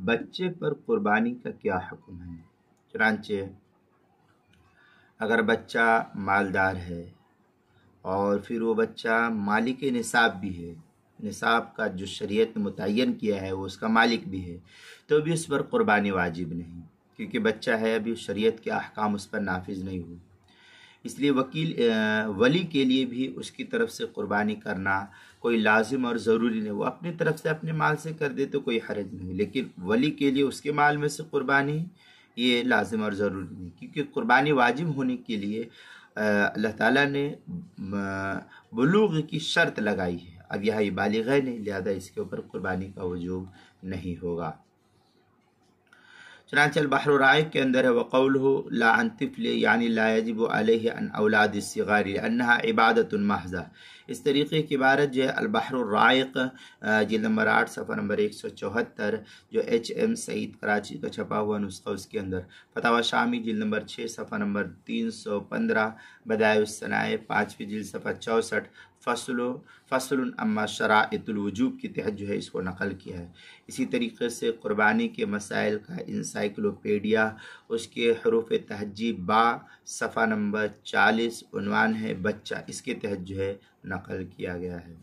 بچے پر قربانی کا کیا حکم ہے؟ چنانچہ اگر بچہ مالدار ہے اور پھر وہ بچہ مالک نصاب بھی ہے، نصاب کا جو شریعت نے متعین کیا ہے وہ اس کا مالک بھی ہے، تو بھی اس پر قربانی واجب نہیں، کیونکہ بچہ ہے، ابھی شریعت کے احکام اس پر نافذ نہیں ہوئے۔ اس لیے ولی کے لیے بھی اس کی طرف سے قربانی کرنا کوئی لازم اور ضروری نہیں، وہ اپنی طرف سے اپنے مال سے کر دے تو کوئی حرج نہیں، لیکن ولی کے لیے اس کے مال میں سے قربانی یہ لازم اور ضروری نہیں، کیونکہ قربانی واجب ہونے کے لیے اللہ تعالیٰ نے بلوغ کی شرط لگائی ہے، اب یہاں یہ بالغ ہے نہیں، لہذا اس کے اوپر قربانی کا وجوب نہیں ہوگا۔ چنانچہ البحر الرائق کے اندر ہے وقولہ لا عن طفل یعنی لا یجب علیہ عن اولاد الصغار لانہا عبادت محضہ، اس طریقے کی عبارت جو ہے البحر الرائق جلد نمبر 8 صفحہ نمبر 174 جو HM سعید کراچی کا چھپا ہوا نسخہ، اس کے اندر فتاوی شامی جلد نمبر 6 صفحہ نمبر 315 بدائع الصنائع 5ویں جلد صفحہ 64 فصل اما شرائط الوجوب کے تحت جو ہے اس کو نقل کیا ہے۔ اسی طریقے سے قربانی کے مسائل کا انسائکلوپیڈیا اس کے حروف تہجی با صفحہ نمبر 40 عنوان ہے بچہ، اس کے تحت جو ہے نقل کیا گیا ہے۔